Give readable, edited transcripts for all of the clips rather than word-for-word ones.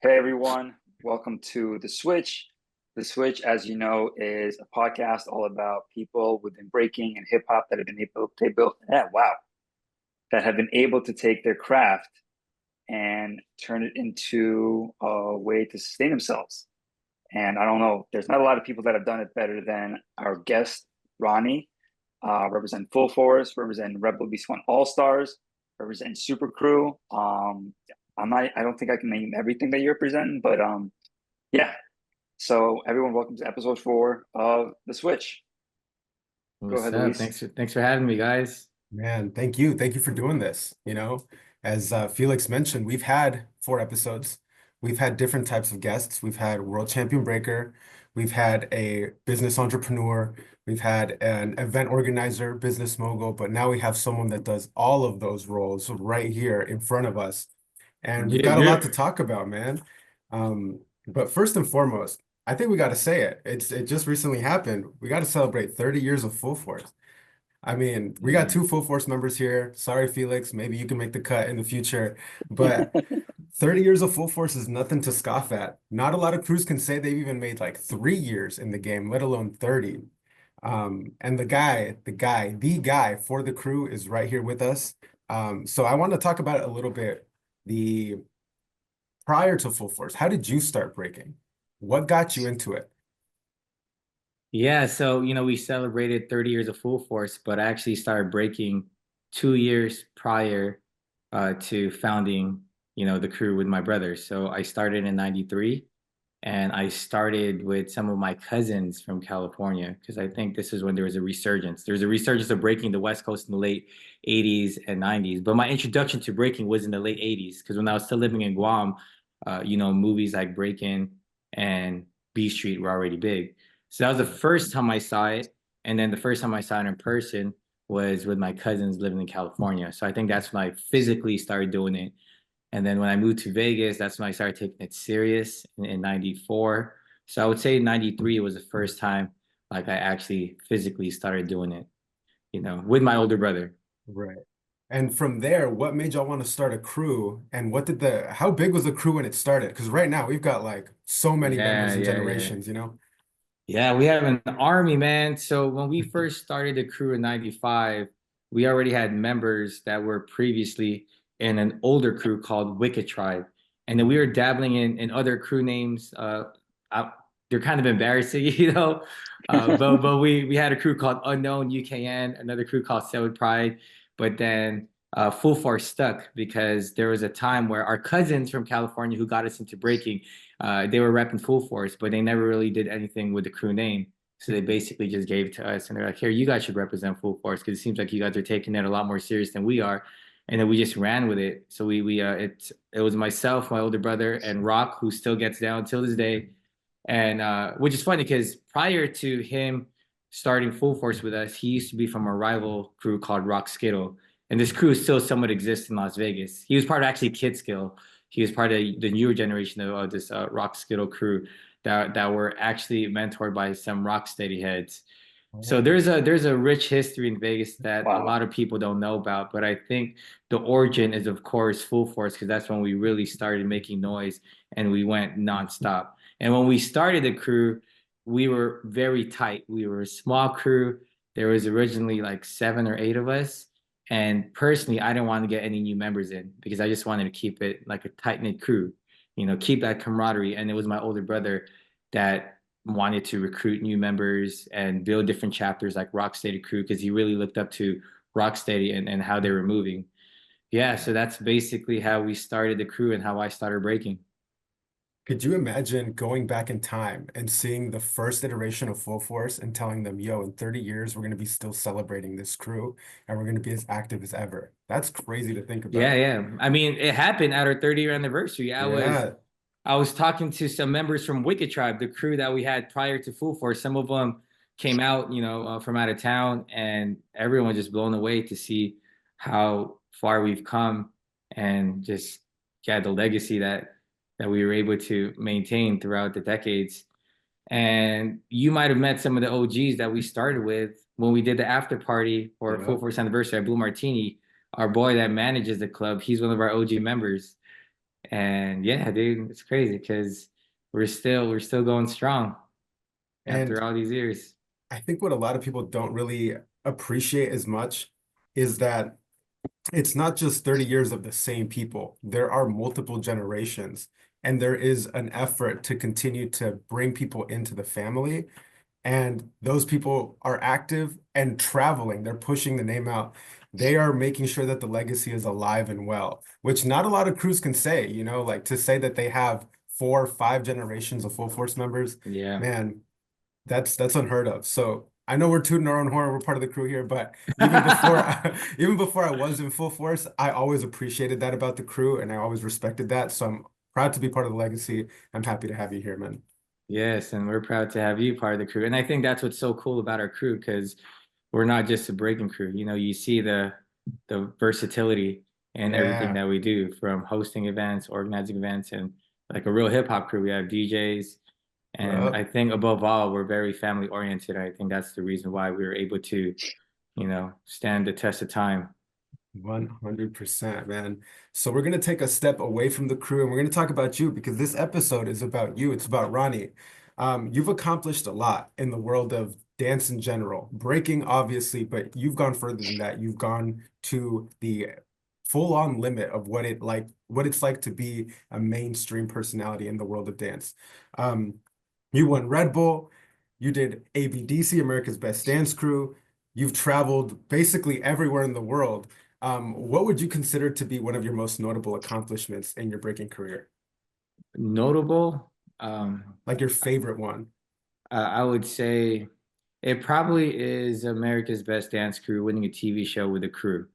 Hey everyone, welcome to The Switch. The Switch, as you know, is a podcast all about people within breaking and hip hop that have been able to take their craft and turn it into a way to sustain themselves. And I don't know, there's not a lot of people that have done it better than our guest, Ronnie, represent Full Force, represent RedBull Beast One All Stars, represent Super Crew. I don't think I can name everything that you're representing, but yeah. So everyone, welcome to episode 4 of The Switch. Go What's ahead, up? Luis. Thanks for having me, guys. Man, thank you. Thank you for doing this. As Felix mentioned, we've had 4 episodes. We've had different types of guests. We've had world champion breaker. We've had a business entrepreneur. We've had an event organizer, business mogul, but now we have someone that does all of those roles right here in front of us. And we've Yeah, got a yeah. lot to talk about, man. But first and foremost, I think we got to say it. It just recently happened. We got to celebrate 30 years of Full Force. I mean, we got Yeah. 2 Full Force members here. Sorry, Felix. Maybe you can make the cut in the future. But 30 years of Full Force is nothing to scoff at. Not a lot of crews can say they've even made like 3 years in the game, let alone 30. And the guy for the crew is right here with us. So I want to talk about it a little bit. The prior to Full Force, how did you start breaking? What got you into it? Yeah, so we celebrated 30 years of Full Force, but I actually started breaking 2 years prior to founding, the crew with my brothers. So I started in 93 and I started with some of my cousins from California because I think this is when there was a resurgence. There was a resurgence of breaking the West Coast in the late 80s and 90s. But my introduction to breaking was in the late 80s because when I was still living in Guam, movies like Breakin' and B Street were already big. So that was the first time I saw it. And then the first time I saw it in person was with my cousins living in California. So I think that's when I physically started doing it. And then when I moved to Vegas, that's when I started taking it serious in 94. So I would say 93 was the first time like I actually physically started doing it, with my older brother. Right. And from there, what made y'all want to start a crew? And how big was the crew when it started? Because right now we've got like so many Yeah, members and yeah, yeah. generations. Yeah, we have an army, man. So when we first started the crew in 95, we already had members that were previously in an older crew called Wicked Tribe. And then we were dabbling in other crew names. I, they're kind of embarrassing, but we had a crew called Unknown UKN, another crew called Seven Pride. But then Full Force stuck because there was a time where our cousins from California who got us into breaking, they were repping Full Force, but they never really did anything with the crew name. So they basically just gave it to us, and they're like, "Here, you guys should represent Full Force because it seems like you guys are taking it a lot more serious than we are." And then we just ran with it. So it was myself, my older brother, and Rock, who still gets down till this day. And which is funny because prior to him starting Full Force with us, he used to be from a rival crew called Rock Skittle. And this crew still somewhat exists in Las Vegas. He was part of actually Kid Skill. He was part of the newer generation of this Rock Skittle crew that were actually mentored by some rock steady heads. So Oh. there's a rich history in Vegas that a Wow. lot of people don't know about, but I think the origin is of course Full Force because that's when we really started making noise and we went nonstop. And when we started the crew, we were very tight. We were a small crew. There was originally like 7 or 8 of us. And personally, I didn't want to get any new members in because I just wanted to keep it like a tight-knit crew, keep that camaraderie. And it was my older brother that wanted to recruit new members and build different chapters like Rocksteady Crew because he really looked up to Rocksteady and how they were moving. Yeah, so that's basically how we started the crew and how I started breaking. Could you imagine going back in time and seeing the first iteration of Full Force and telling them, yo, in 30 years, we're going to be still celebrating this crew and we're going to be as active as ever? That's crazy to think Yeah, about. yeah. I mean, it happened at our 30-year anniversary. Yeah. I was talking to some members from Wicked Tribe, the crew that we had prior to Full Force. Some of them came out, from out of town, and everyone was just blown away to see how far we've come and just yeah, the legacy that we were able to maintain throughout the decades. And you might have met some of the OGs that we started with when we did the after party for Full Yep. Force anniversary at Blue Martini. Our boy that manages the club, he's one of our OG members. And yeah, dude, it's crazy because we're still going strong And after all these years. I think what a lot of people don't really appreciate as much is that it's not just 30 years of the same people. There are multiple generations, and there is an effort to continue to bring people into the family. And those people are active and traveling. They're pushing the name out. They are making sure that the legacy is alive and well, which not a lot of crews can say, like to say that they have 4 or 5 generations of full force members, Yeah. man, that's unheard of. So I know we're tooting our own horn, we're part of the crew here, but even before even before I was in full force, I always appreciated that about the crew and I always respected that. So I'm proud to be part of the legacy. I'm happy to have you here, man. Yes, and we're proud to have you part of the crew. And I think that's what's so cool about our crew because we're not just a breaking crew. You know, you see the versatility in everything Yeah. that we do, from hosting events, organizing events, and like a real hip hop crew. We have DJs, and Yup. I think above all, we're very family oriented. I think that's the reason why we were able to, stand the test of time. 100%, man. So we're going to take a step away from the crew and we're going to talk about you because this episode is about you. It's about Ronnie. You've accomplished a lot in the world of dance in general, breaking obviously, but you've gone further than that. You've gone to the full-on limit of what it's like to be a mainstream personality in the world of dance. Um, you won Red Bull. You did ABDC, America's Best Dance Crew. You've traveled basically everywhere in the world. What would you consider to be one of your most notable accomplishments in your breaking career? Notable, Like your favorite one? I would say it probably is America's Best Dance Crew winning a TV show with a crew.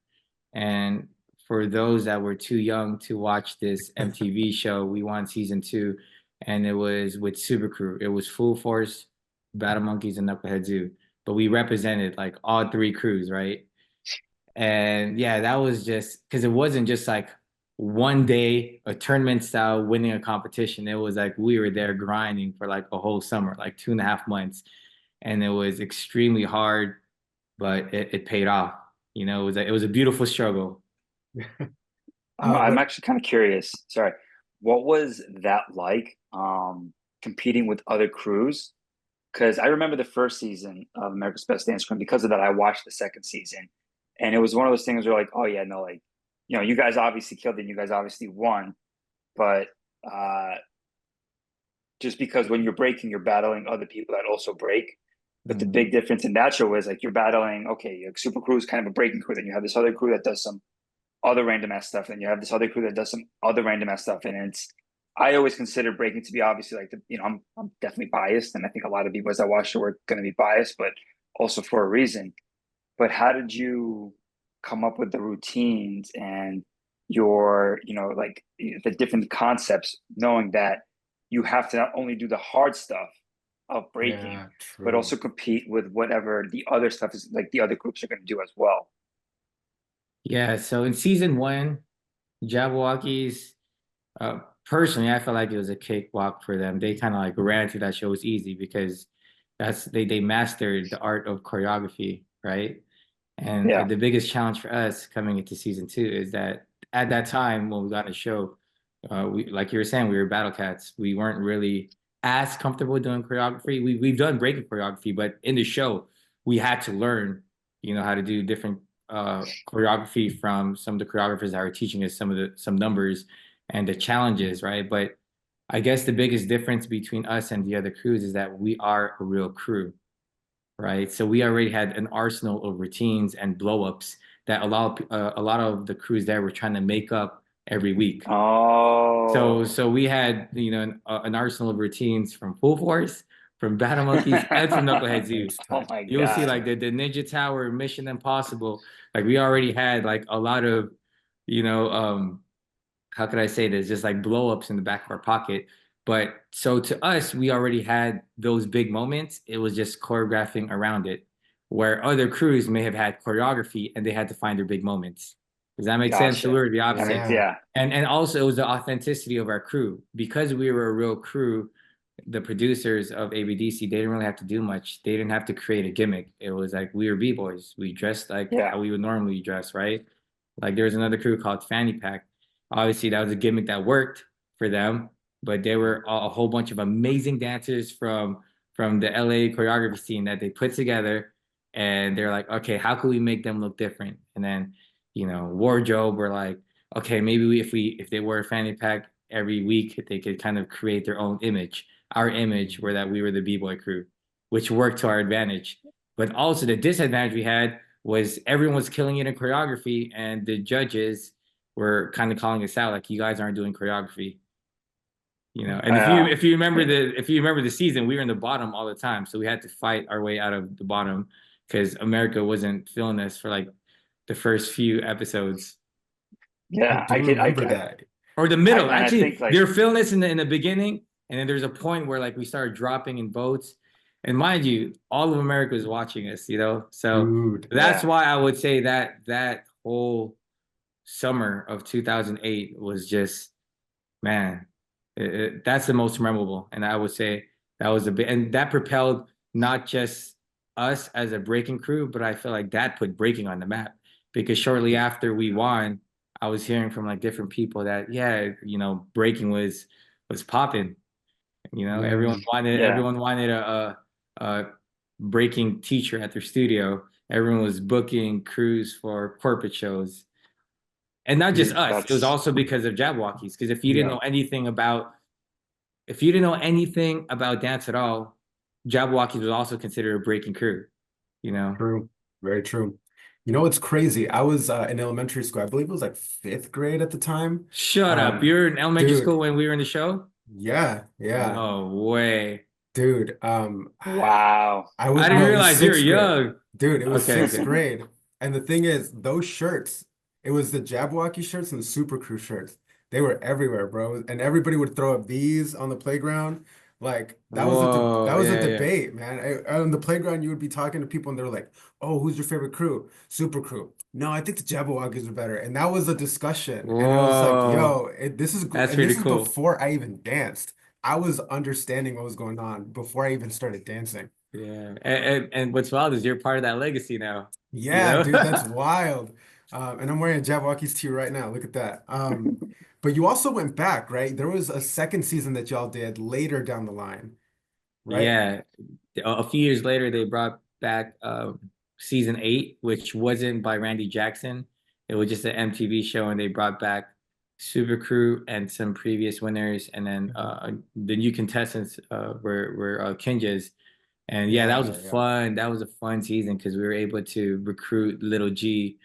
And for those that were too young to watch this MTV show, we won season 2, and it was with Super Crew. It was Full Force, Battle Monkeys, and Knucklehead Zoo. But we represented like all three crews, right? And yeah, that was just because it wasn't just like one day, a tournament style winning a competition. It was like we were there grinding for like a whole summer, like 2.5 months. And it was extremely hard, but it paid off. It was a beautiful struggle. I'm What? actually kind of curious. Sorry, what was that like? Competing with other crews? Because I remember the first season of America's Best Dance Crew. Because of that, I watched the second season, and it was one of those things where like, oh yeah, no, like, you guys obviously killed it, and you guys obviously won, but uh, just because when you're breaking, you're battling other people that also break. But the Mm, big difference in that show is like you're battling, okay, like Super Crew is kind of a breaking crew, then you have this other crew that does some other random ass stuff, and you have this other crew that does some other random ass stuff. And it's I always consider breaking to be obviously like I'm definitely biased, and I think a lot of people as I watch the work going to be biased, but also for a reason. But how did you come up with the routines and your like the different concepts, knowing that you have to not only do the hard stuff of breaking, yeah, but true. also compete with whatever the other stuff is like the other groups are going to do as well. Yeah, so in season 1, Jabberwockies, personally, I felt like it was a cakewalk for them. They kind of like ran through that show. It was easy because they mastered the art of choreography, right? And Yeah. the biggest challenge for us coming into season 2 is that at that time when we got in the show, we like you were saying, we were battle cats. We weren't really as comfortable doing choreography. We've done breaking choreography, but in the show, we had to learn, how to do different choreography from some of the choreographers that were teaching us some numbers and the challenges, right? But I guess the biggest difference between us and the other crews is that we are a real crew, right? So we already had an arsenal of routines and blowups that a lot of the crews there were trying to make up every week. Oh. So we had an arsenal of routines from Full Force, from Battle Monkeys, and from Knucklehead Zoo. That's Oh tight. my You'll see That's God. like tight. the Ninja Tower, Mission Impossible. Like we already had like a lot of, you know, um, how could I say this? Just like blow ups in the back of our pocket. But so to us, we already had those big moments. It was just choreographing around it, where other crews may have had choreography and they had to find their big moments. Does that make sense? So we Gotcha. were the That opposite. makes Yeah. yeah. And also it was the authenticity of our crew. Because we were a real crew, the producers of ABDC, they didn't really have to do much. They didn't have to create a gimmick. It was like we were B-boys. We dressed like Yeah. how we would normally dress, right? Like there was another crew called Fanny Pack, Obviously, that was a gimmick that worked for them, but there were a whole bunch of amazing dancers from the LA choreography scene that they put together, and they're like, okay, how can we make them look different? And then, wardrobe were like, okay, maybe if they wore a fanny pack every week, they could kind of create their own image. Our image were that we were the B-boy crew, which worked to our advantage. But also the disadvantage we had was everyone was killing it in choreography, and the judges were kind of calling us out like, you guys aren't doing choreography. And Uh, if you remember the season, we were in the bottom all the time, so we had to fight our way out of the bottom because America wasn't feeling us for like the first few episodes I yeah, do remember that. or the middle. and I think Actually, they like, were feeling us in the beginning, and then there's a point where like we started dropping in boats, and mind you, all of America is watching us, so Dude, that's yeah, why I would say that whole summer of 2008 was just, man, that's the most memorable. And I would say that was a bit, and that propelled not just us as a breaking crew, but I feel like that put breaking on the map because shortly after we won, I was hearing from like different people that, yeah, breaking was popping. man. yeah, Everyone wanted a breaking teacher at their studio. Everyone was booking crews for corporate shows. And not just Dude, us, it was that's also because of Jabwalkies. Because yeah, if you didn't know anything about dance at all, Jabwalkies was also considered a breaking crew, you know? true. Very true. You know what's crazy? I was in elementary school. I believe it was like fifth grade at the time. Shut up. Um, You were in elementary school dude, when we were in the show? yeah, yeah. No way. Dude, wow. I was I didn't no, it was realize you were sixth grade. young. Dude, it was Okay, sixth okay. grade. And the thing is, those shirts, it was the Jabberwocky shirts and the Super Crew shirts. They were everywhere, bro. And everybody would throw up these on the playground. Like that Whoa, was a yeah, yeah. debate, man. On the playground, you would be talking to people and they're like, "Oh, who's your favorite crew? Super Crew." No, I think the Jabberwockies are better. And that was a discussion. And it was like, Whoa. "Yo, That's and pretty this is cool. before I even danced. I was understanding what was going on before I even started dancing." Yeah. And what's wild is you're part of that legacy now, you Yeah, know? dude, that's wild. And I'm wearing a Jabberwockies tee right now. Look at that. But you also went back, right? There was a second season that y'all did later down the line, right? Yeah. A few years later, they brought back season 8, which wasn't by Randy Jackson. It was just an MTV show, and they brought back Super Crew and some previous winners, and then Mhm. the new contestants were Kinjas. And yeah, Yeah, yeah. that was a fun season because we were able to recruit Little G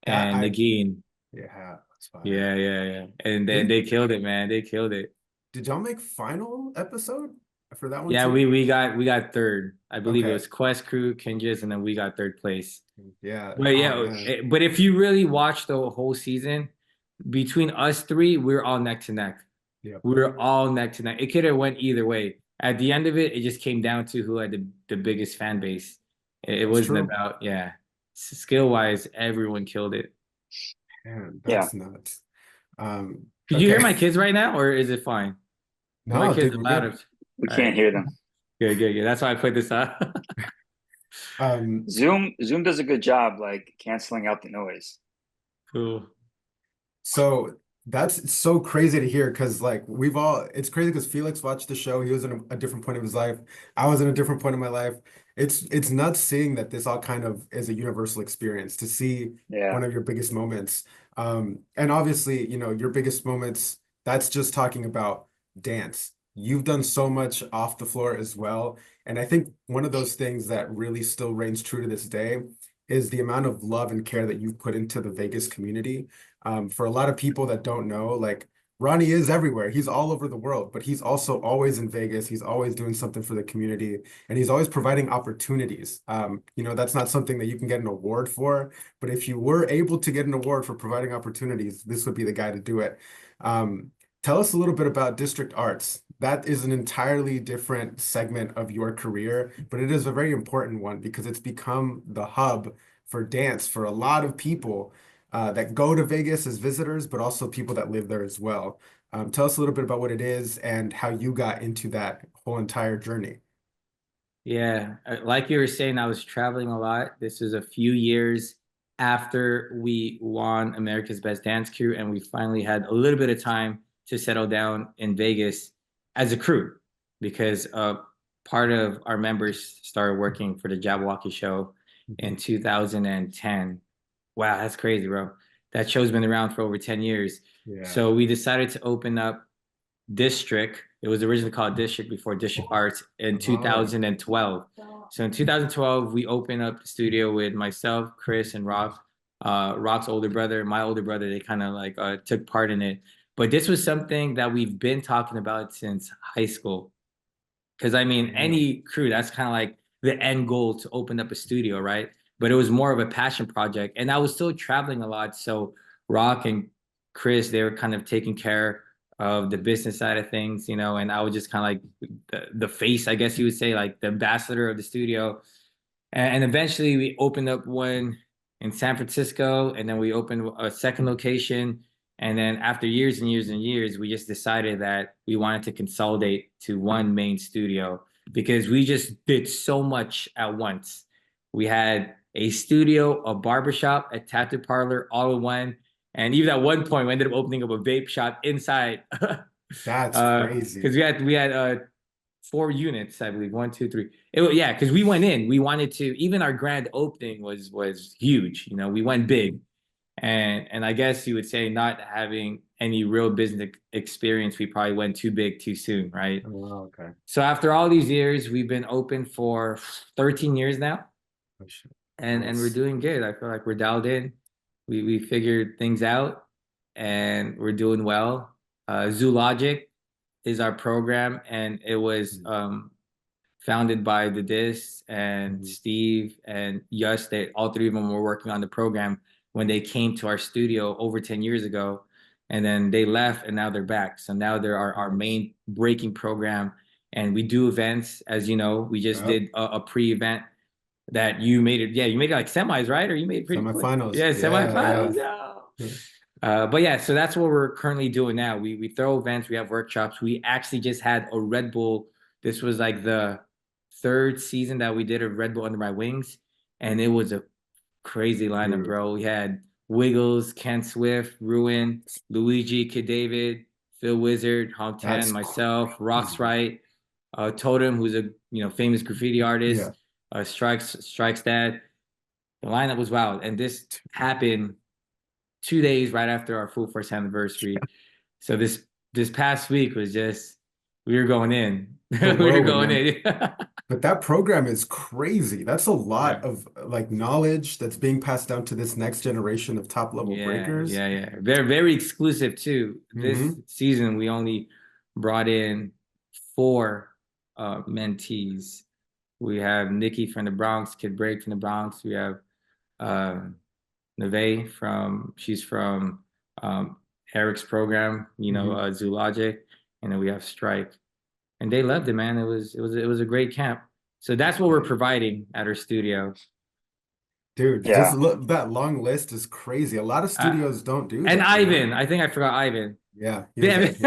That and I Nagin. yeah, that's fire. Yeah, yeah, yeah. And then Did they killed it, man. They killed it. did y'all make final episode for that one Yeah, too? we got third. I believe it Okay. was Quest Crew, Kinjas, and then we got third place. Yeah. But Oh yeah, man. but if you really watch the whole season, between us three, we're all neck to neck. Yep. We were all neck to neck. It could have went either way. At the end of it, it just came down to who had the biggest fan base. It That's wasn't true. about, yeah. Skill wise, everyone killed it. Man, Yeah, that's nuts. Could you hear Okay. my kids right now, or is it fine? My No, kids dude, are we're loud. good. we All right, can't hear them. good, good, good. That's why I put this up. Um, Zoom does a good job like canceling out the noise. Cool. So that's so crazy to hear because like we've all it's crazy because Felix watched the show. He was in a different point of his life. I was in a different point of my life. It's nuts seeing that this all kind of is a universal experience to see Yeah, one of your biggest moments. And obviously, your biggest moments, that's just talking about dance. You've done so much off the floor as well. And I think one of those things that really still reigns true to this day is the amount of love and care that you've put into the Vegas community. For a lot of people that don't know, like Ronnie is everywhere. He's all over the world, but he's also always in Vegas. He's always doing something for the community, and he's always providing opportunities. That's not something that you can get an award for, but if you were able to get an award for providing opportunities, this would be the guy to do it. Um, Tell us a little bit about District Arts. That is an entirely different segment of your career, but it is a very important one because it's become the hub for dance for a lot of people that go to Vegas as visitors, but also people that live there as well. Tell us a little bit about what it is and how you got into that whole entire journey. Yeah, like you were saying, I was traveling a lot. This was a few years after we won America's Best Dance Crew and we finally had a little bit of time to settle down in Vegas as a crew because part of our members started working for the Jabberwocky show in 2010. Wow, that's crazy, bro. That show's been around for over 10 years. Yeah. So we decided to open up District. It was originally called District before District Arts in 2012. So in 2012, we opened up the studio with myself, Chris, and Rock. Rock's older brother, my older brother, they kind of like took part in it. But this was something that we've been talking about since high school. Because I mean, any crew, that's kind of like the end goal to open up a studio, right? But it was more of a passion project. And I was still traveling a lot. So Rock and Chris, they were kind of taking care of the business side of things, you know, and I was just kind of like the face, I guess you would say, like the ambassador of the studio. And eventually we opened up one in San Francisco, and then we opened a second location. And then after years and years and years, we just decided that we wanted to consolidate to one main studio because we just did so much at once. We had a studio, a barbershop, a tattoo parlor, all in one. And even at one point, we ended up opening up a vape shop inside. That's crazy. Because we had 4 units, I believe. 1, 2, 3. Yeah, because we went in. We wanted to. Even our grand opening was huge. You know, we went big, and I guess you would say not having any real business experience, we probably went too big too soon, right? Oh, okay. So after all these years, we've been open for 13 years now, and we're doing good. I feel like we're dialed in. We figured things out, and we're doing well. Zoologic is our program, and it was founded by the Dis and Steve and Yus. They all three of them were working on the program when they came to our studio over 10 years ago, and then they left, and now they're back. So now they're our main breaking program, and we do events. As you know, we just did a pre-event that you made it. Yeah, you made it like semis, right? Or you made it pretty quick. Semifinals. Yeah, semifinals. Yeah. But yeah, so that's what we're currently doing now. We throw events, we have workshops. We actually just had a Red Bull. This was like the third season that we did a Red Bull Under My Wings, and it was a crazy lineup, bro. We had Wiggles, Ken Swift, Ruin, Luigi, Kid David, Phil Wizard, Hong Ten, myself, Rock's Right, Totem, who's a famous graffiti artist, Strike's dad. The lineup was wild, and this happened 2 days right after our full first anniversary. So this past week was just we were going in. We were going in. But that program is crazy. That's a lot of like knowledge that's being passed down to this next generation of top level breakers. Yeah. Very, very exclusive too. This season we only brought in 4 mentees. We have Nikki from the Bronx, Kid Break from the Bronx. We have Neve she's from Eric's program, Zoologic, and then we have Strike. And they loved it, man. It was a great camp. So that's what we're providing at our studio. Dude, just look, that long list is crazy. A lot of studios don't do that. And Ivan, I think I forgot Ivan. Yeah. Damn it.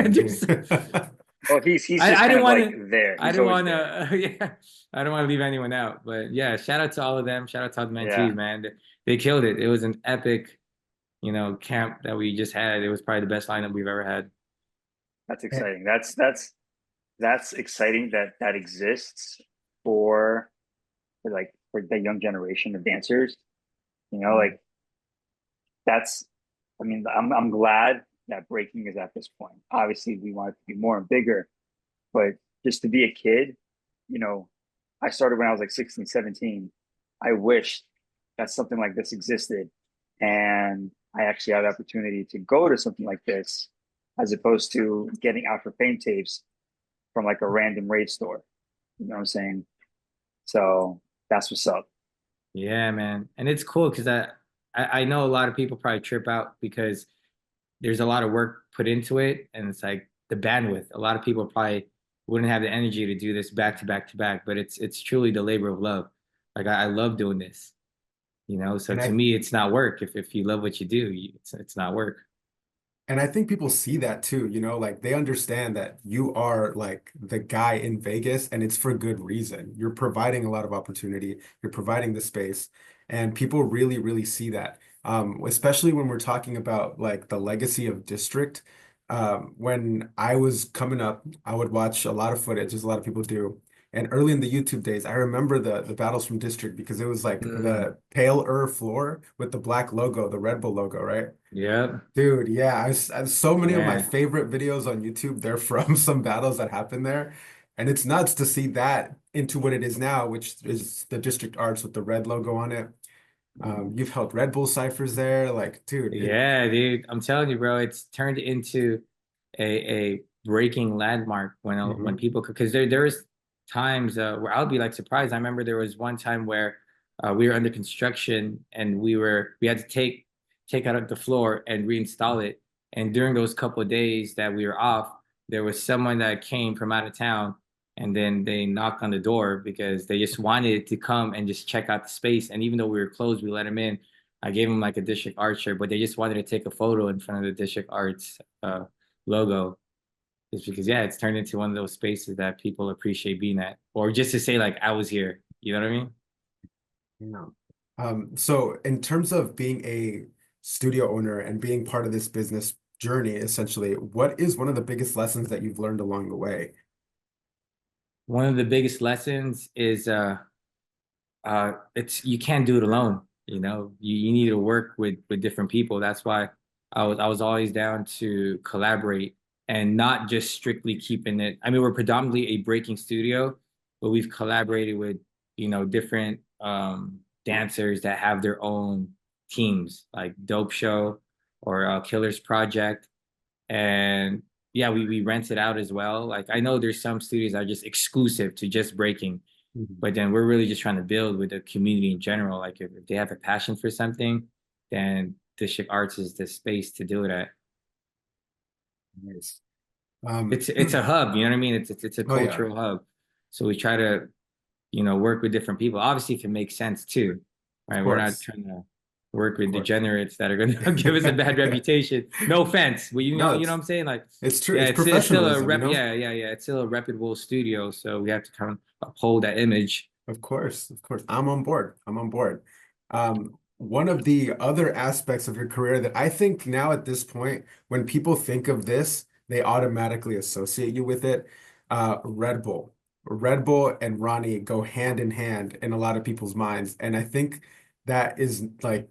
Well, he's just I didn't want to there. I didn't want to I don't want to leave anyone out. But yeah, shout out to all of them. Shout out to all the mentees, man. They killed it. It was an epic, camp that we just had. It was probably the best lineup we've ever had. That's exciting. That's exciting that exists for the young generation of dancers. Like I'm glad that breaking is at this point. Obviously we want it to be more and bigger, but just to be a kid, I started when I was like 16, 17. I wished that something like this existed, and I actually had the opportunity to go to something like this as opposed to getting Out for Fame tapes from like a random rave store. You know what I'm saying? So that's what's up. Yeah, man. And it's cool because I know a lot of people probably trip out because there's a lot of work put into it, and it's like the bandwidth. A lot of people probably wouldn't have the energy to do this back to back to back, but it's truly the labor of love. Like I love doing this, So to me, it's not work. If you love what you do, it's not work. And I think people see that too, like they understand that you are like the guy in Vegas, and it's for good reason. You're providing a lot of opportunity, you're providing the space, and people really, really see that. especially when we're talking about like the legacy of District. When I was coming up, I would watch a lot of footage, as a lot of people do. And early in the YouTube days, I remember the battles from District because it was like Mm, the paler floor with the black logo, the Red Bull logo, right? yep. Dude, yeah, so many of my Yeah. favorite videos on YouTube, they're from some battles that happened there. And it's nuts to see that into what it is now, which is the District Arts with the red logo on it. You've held Red Bull ciphers there. Like, dude, Yeah, dude. I'm telling you, bro, it's turned into a breaking landmark when mhm. people, because there's times where I'll be like surprised. I remember there was one time where we were under construction and we had to take out the floor and reinstall it. And during those couple of days that we were off, there was someone that came from out of town, and then they knocked on the door because they just wanted to come and just check out the space. And even though we were closed, we let them in. I gave them like a District Arts shirt, but they just wanted to take a photo in front of the District Arts logo. Just because, yeah, it's turned into one of those spaces that people appreciate being at, or just to say like I was here. You know what I mean? Yeah. So in terms of being a studio owner and being part of this business journey, essentially, what is one of the biggest lessons that you've learned along the way? One of the biggest lessons is it's you can't do it alone. You know, you need to work with different people. That's why I was always down to collaborate and not just strictly keeping it. I mean, we're predominantly a breaking studio, but we've collaborated with, different dancers that have their own teams, like Dope Show or Killers Project. And yeah, we rent it out as well. Like I know there's some studios that are just exclusive to just breaking, Mhm. but then we're really just trying to build with the community in general. Like if they have a passion for something, then District Arts is the space to do it at. Nice. It's a hub, you know what I mean? It's a Oh yeah, cultural hub. So we try to, work with different people. Obviously, if it makes sense too, of right? We're not course, trying to work of with course. degenerates that are gonna give us a bad reputation. No offense, but No, you know what I'm saying? Like, it's true. yeah, It's it's still a professionalism, you rep. know? Yeah, yeah, yeah. It's still a reputable studio, so we have to kind of uphold that image. Of course, of course. I'm on board. I'm on board. One of the other aspects of your career that I think now at this point, when people think of this, they automatically associate you with it. Red Bull. Red Bull and Ronnie go hand in hand in a lot of people's minds. And I think that is like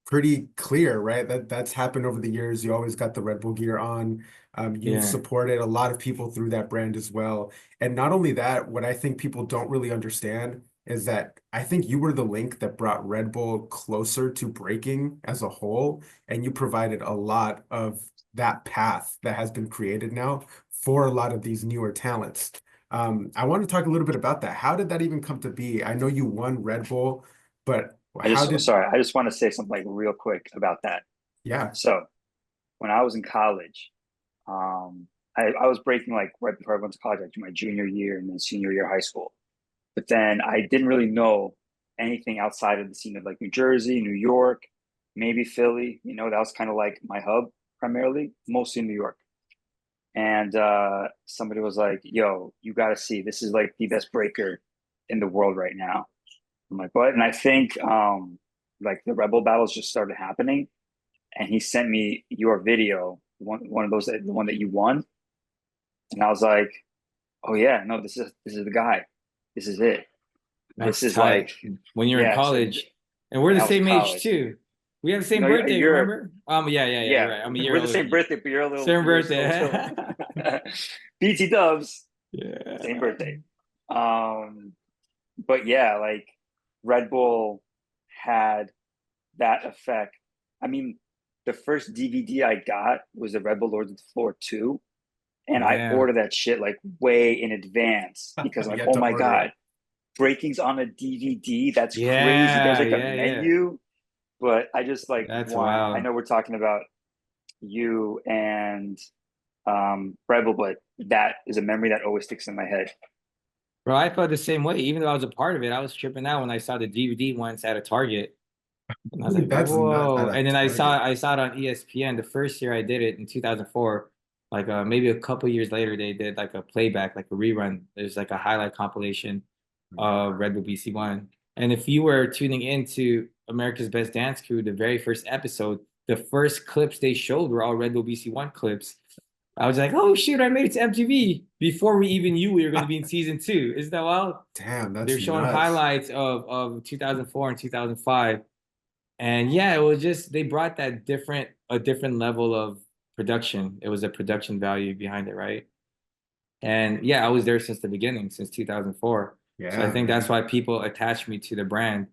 pretty clear, right? That's happened over the years. You always got the Red Bull gear on. You've Yeah, supported a lot of people through that brand as well. And not only that, what I think people don't really understand is that I think you were the link that brought Red Bull closer to breaking as a whole, and you provided a lot of that path that has been created now for a lot of these newer talents. I want to talk a little bit about that. How did that even come to be? I know you won Red Bull, but how did, Sorry, I just want to say something like real quick about that. yeah. So when I was in college, I was breaking like right before I went to college, like my junior year and then senior year of high school. But then I didn't really know anything outside of the scene of like New Jersey, New York, maybe Philly. That was kind of like my hub primarily, mostly New York. And somebody was like, "Yo, you got to see. This is like the best breaker in the world right now." I'm like, "What?" And I think like the Rebel battles just started happening, and he sent me your video, one of those, the one that you won, and I was like, "Oh yeah, no, this is the guy. This is it. This that's is tight. like, When you're in yeah." So college, and we're the yeah, I was in same age college. too. We have the same No, birthday, you're remember? Yeah, yeah, yeah. You're yeah, right. I'm a year we're the older than same you. birthday, but Same you're still birthday. chilling. BT Dubs, same Yeah. birthday. Um, but yeah, like Red Bull had that effect. I mean, the first DVD I got was the Red Bull Lords of the Floor 2. And I Yeah. ordered that shit like way in advance because I'm You like, had oh to my order God, it. breaking's on a DVD. That's crazy. There's Yeah, like a yeah, yeah. menu, but I just like That's want, I wild. know we're talking about you and Red Bull, but that is a memory that always sticks in my head. Bro, I felt the same way. Even though I was a part of it, I was tripping out when I saw the DVD once at a Target. And I was like, That's nuts at whoa. a And then Target. I saw it on ESPN the first year I did it in 2004. Like maybe a couple years later, they did like a playback, like a rerun. There's like a highlight compilation of Red Bull BC One. And if you were tuning into America's Best Dance Crew, the very first episode, the first clips they showed were all Red Bull BC1 clips. I was like, oh shoot, I made it to MTV before we even knew we were going to be in season 2. Isn't that wild? Damn, They're that's showing nuts. highlights of 2004 and 2005. And yeah, it was just they brought that a different level of production. It was a production value behind it, right? And yeah, I was there since the beginning, since 2004. So I Yeah, think that's man. why people attached me to the brand.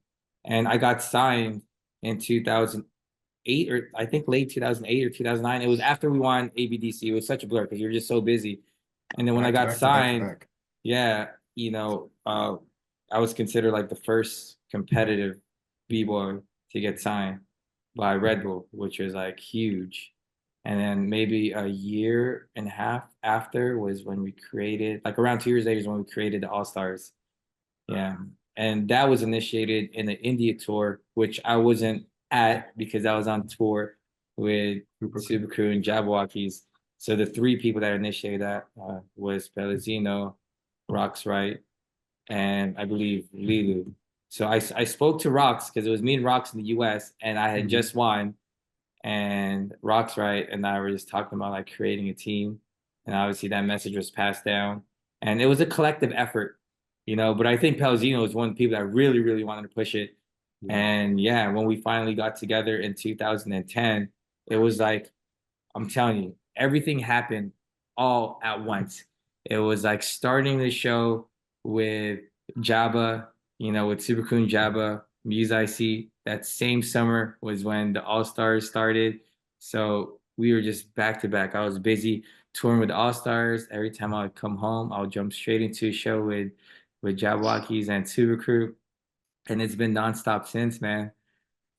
And I got signed in 2008, or I think late 2008 or 2009. It was after we won ABDC. It was such a blur because you're just so busy. And then when I Back to got back to back to signed, back. yeah, I was considered like the first competitive b-boy to get signed by Red Bull, which was like huge. And then maybe a year and a half after was when we created, like around 2 years later is when we created the All Stars. Yeah. And that was initiated in the India tour, which I wasn't at because I was on tour with Super cool. Super Crew and Jabberwockies. So the 3 people that initiated that was Pellegrino, Rox Wright, and I believe Lilu. So I spoke to Rox because it was me and Rox in the US and I had Mhm. just won. And Rox Wright and I were just talking about like creating a team. And obviously that message was passed down. And it was a collective effort, but I think Palazino was one of the people that really, really wanted to push it. Yeah. And yeah, when we finally got together in 2010, it was like, I'm telling you, everything happened all at once. It was like starting the show with Jabba, with Super Coon Jabba, Muse IC. That same summer was when the All Stars started. So we were just back to back. I was busy touring with the All Stars. Every time I would come home, I would jump straight into a show with Jabwalkies and Super Crew. And it's been nonstop since, man.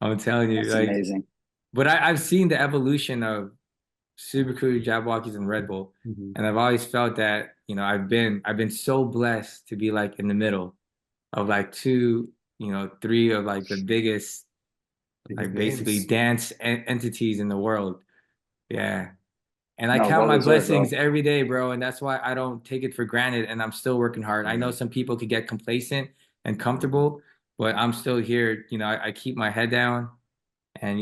I'm telling you, That's like, amazing. but I've seen the evolution of Super Crew, Jabwalkies, and Red Bull. Mhm. And I've always felt that, I've been so blessed to be like in the middle of like two, three of like the biggest, Biggest like basically names. dance entities in the world. Yeah. And I No, count well my deserved, blessings bro. every day, bro. And that's why I don't take it for granted. And I'm still working hard. I know Yeah. some people could get complacent and comfortable, but I'm still here. I keep my head down. And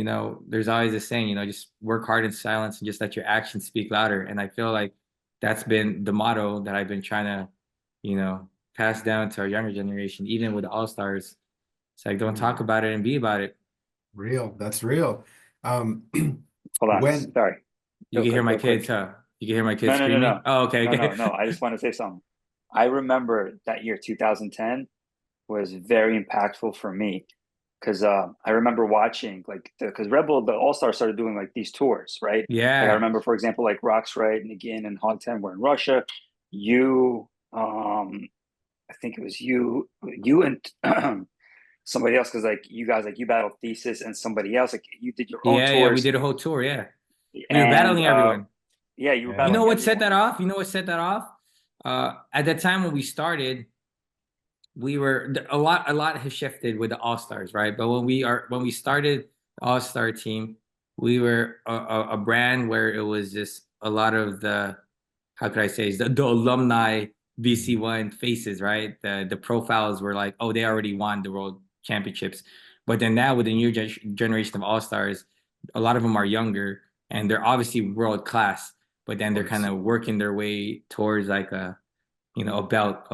there's always a saying, just work hard in silence and just let your actions speak louder. And I feel like that's been the motto that I've been trying to, pass down to our younger generation, even with the All Stars. It's like don't Yeah. talk about it and be about it. Real. That's real. Um, Hold on. when Sorry. You Real can hear quick, my real quick. kids, huh? You can hear my kids No, no, no, screaming. no. Oh, okay, No, no, okay. no. I just want to say something. I remember that year, 2010, was very impactful for me because I remember watching like because Red Bull, the All Star started doing like these tours, right? Like I Yeah. remember, for example, like Rox Wright and again and Hog 10 were in Russia. You, I think it was you and somebody else because like you guys like you battled Thesis and somebody else like you did your own Yeah, yeah. We tours did a whole tour. Yeah. We were and battling everyone. yeah, you were You know Yeah. battling what set that everyone. off? You know what set that off? At that time when we started, we were a lot has shifted with the All Stars, right? But when we started the All Star team, we were a brand where it was just a lot of the how could I say the alumni Mhm. BC1 faces, right? The profiles were like, oh, they already won the world championships. But then now with the new generation of All Stars, a lot of them are younger and they're obviously world class, but then Of they're kind course. of working their way towards like a belt,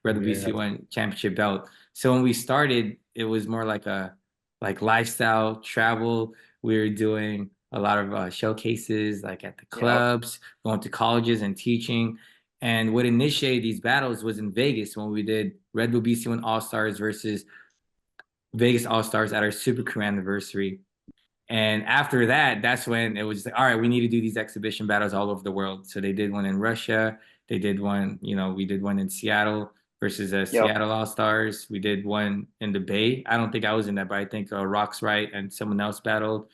Red Bull Yeah. BC1 championship belt. So when we started, it was more like a like lifestyle travel. We were doing a lot of showcases, like at the Yep, clubs, going to colleges and teaching. And what initiated these battles was in Vegas when we did Red Bull BC1 All Stars versus Vegas All Stars at our Super Crew anniversary. And after that, that's when it was just like, all right, we need to do these exhibition battles all over the world. So they did one in Russia. They did one, we did one in Seattle versus yep. Seattle All Stars. We did one in the Bay. I don't think I was in that, but I think Rox Wright and someone else battled.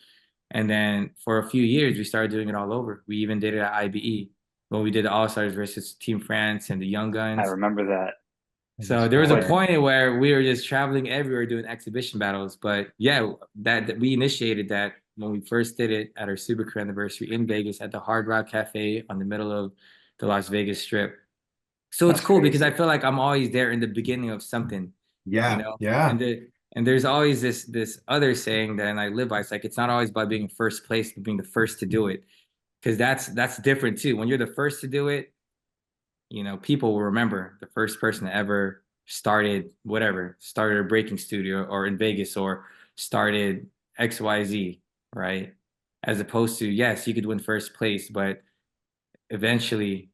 And then for a few years, we started doing it all over. We even did it at IBE when we did the All Stars versus Team France and the Young I Guns. remember that. That is So there was a But fire. point where we were just traveling everywhere doing exhibition battles. But yeah, that we initiated that when we first did it at our Super Crew anniversary in Vegas at the Hard Rock Cafe on the middle of the Las Vegas Strip. So it's that's cool because I crazy. feel like I'm always there in the beginning of something, you Yeah. know, and Yeah. the And there's always this other saying that, and I live by. It's like it's not always about being first place, but being the first to do it, because that's different too. When you're the first to do it, people will remember the first person that ever started a breaking studio or in Vegas or started XYZ, right? As opposed to, yes, you could win first place, but eventually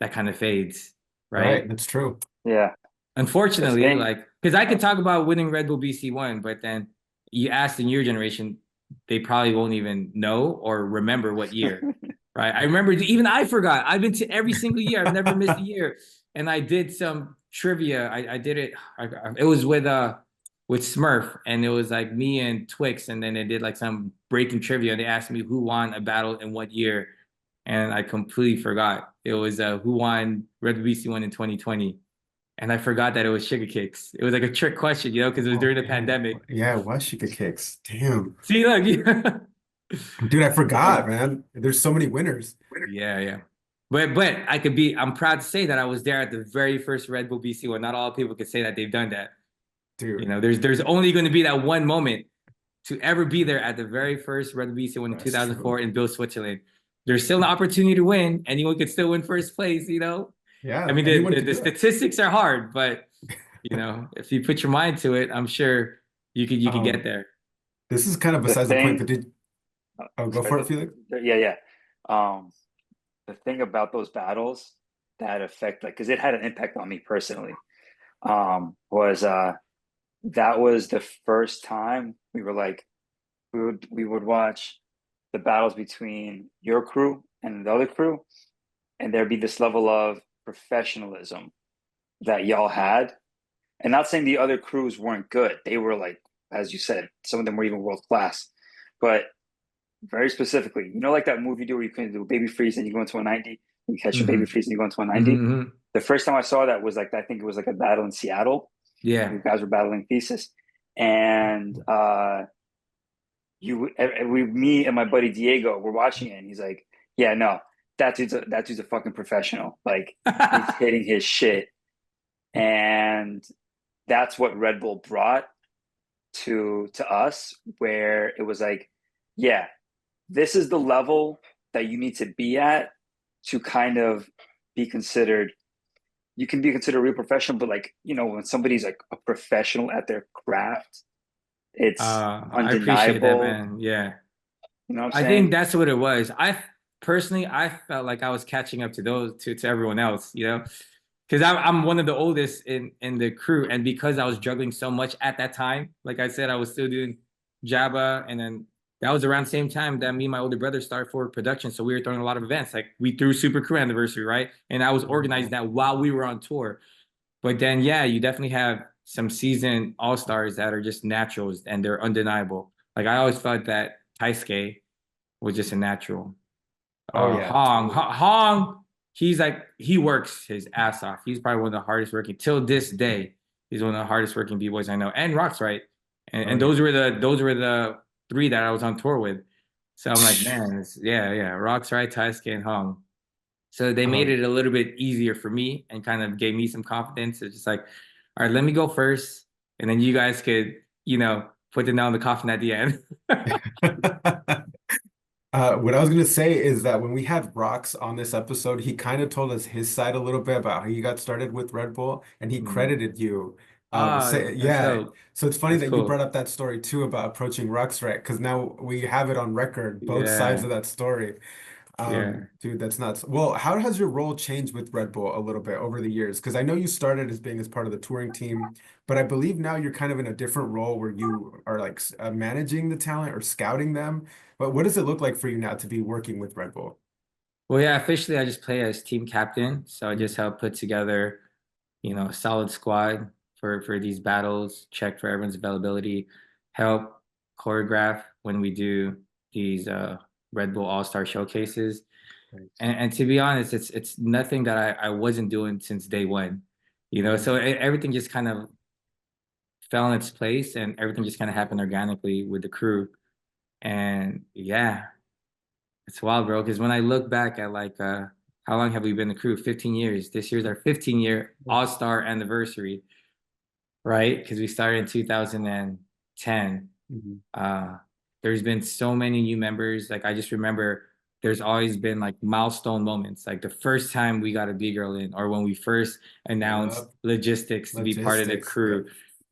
that kind of fades, Right, right? that's true. Yeah. The Unfortunately, thing, like, because I could talk about winning Red Bull BC1, but then you ask in your generation, they probably won't even know or remember what year, right? I remember, even I forgot. I've been to every single year. I've never missed a year. And I did some trivia. I did it. It was with Smurf, and it was like me and Twix, and then they did like some breaking trivia. They asked me who won a battle in what year, and I completely forgot. It was who won Red Bull BC1 in 2020. And I forgot that it was sugar cakes. It was like a trick question, because it was Oh during the man. pandemic. Yeah, it was Sheikah Kicks. Damn. See, look, Dude, I the thing, forgot, man. There's so many winners. yeah, yeah. But I'm proud to say that I was there at the very first Red Bull BC one. Not all people could say that they've done that. Dude, There's only going to be that one moment to ever be there at the very first Red Bull BC one in that's 2004 true. in Bill, Switzerland. There's still an opportunity to win. Anyone could still win first place, I Yeah, mean, anyone the, can the do it. statistics are hard, but if you put your mind to it, I'm sure you could get Um, there. this is kind of the besides the point, thing, but go sorry, for it, Felix? yeah, yeah. Um, the thing about those battles that affect, like, because it had an impact on me personally, was that was the first time we were like, we would watch the battles between your crew and the other crew, and there'd be this level of professionalism that y'all had. And not saying the other crews weren't good. They were, like, as you said, some of them were even world class. But very specifically, like that move you do where you can do baby freeze and you go into a 90, you catch a baby Hmm. freeze and you go into a 90. Hmm. The first time I saw that was like, I think it was like a battle in Seattle. Yeah. You guys were battling Thesis. And me and my buddy Diego were watching it, and he's like, yeah, no, that dude's a fucking professional. Like, he's hitting his shit. And that's what Red Bull brought to us, where it was like, yeah, this is the level that you need to be at to kind of be considered. You can be considered a real professional, but, like, when somebody's like a professional at their craft, it's I appreciate that, undeniable. man. Yeah. You know what I'm I think saying? that's what it was. I felt like I was catching up to to everyone else, because I'm one of the oldest in the crew, and because I was juggling so much at that time, like I said, I was still doing Jabba, and then that was around the same time that me and my older brother started for production. So we were throwing a lot of events, like we threw Super Crew Anniversary, right? And I was organizing that while we were on tour. But then, yeah, you definitely have some seasoned all stars that are just naturals and they're undeniable. Like I always felt that Taisuke was just a natural. Oh yeah, totally. Hong, he works his ass off. He's probably one of the hardest working till this day. He's one of the hardest working b-boys I know. And Rock's right. And Oh and yeah. those were the three that I was on tour with. So I'm like, man, yeah, yeah. Rock's right, Taisuke and Hong. So they made Um, it a little bit easier for me and kind of gave me some confidence. It's just like, all right, let me go first, and then you guys could, put the nail in the coffin at the end. what I was gonna say is that when we had Rox on this episode, he kind of told us his side a little bit about how he got started with Red Bull, and he Mm. credited you. Ah, that's Yeah. dope. So it's funny That's that you brought cool. up that story too about approaching Rox, right? Because now we have it on record, both sides Yeah, of that story. yeah. Dude, that's nuts. Well, how has your role changed with Red Bull a little bit over the years? Because I know you started as being as part of the touring team, but I believe now you're kind of in a different role where you are like managing the talent or scouting them. But what does it look like for you now to be working with Red Bull? Well, yeah, officially I just play as team captain. So I Mm, just help put together, a solid squad for these battles, check for everyone's availability, help choreograph when we do these Red Bull All-Star showcases. nice. And to be honest, it's nothing that I wasn't doing since day one, Mm, so everything just kind of fell in its place and everything just kind of happened organically with the crew. And yeah, it's wild, bro. Because when I look back at like how long have we been the crew? 15 years. This year's our 15-year mm, All-Star anniversary, right? Because we started in 2000 10, Mhm. there's been so many new members. Like I just remember there's always been like milestone moments, like the first time we got a B-girl in, or when we first announced Yep. logistics to be part of the Logistics. crew,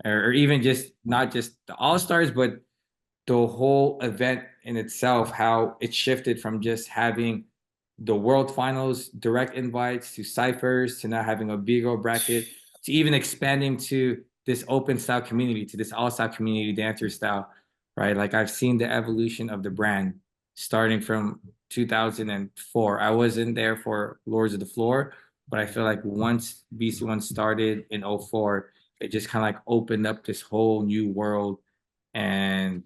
Yep. or even just not just the all-stars, but the whole event in itself, how it shifted from just having the world finals direct invites to ciphers to now having a B-girl bracket to even expanding to this open style community, to this all-style community dancer style, right? Like I've seen the evolution of the brand starting from 2004. I wasn't there for Lords of the Floor, but I feel like once BC1 started in 04, it just kind of like opened up this whole new world. And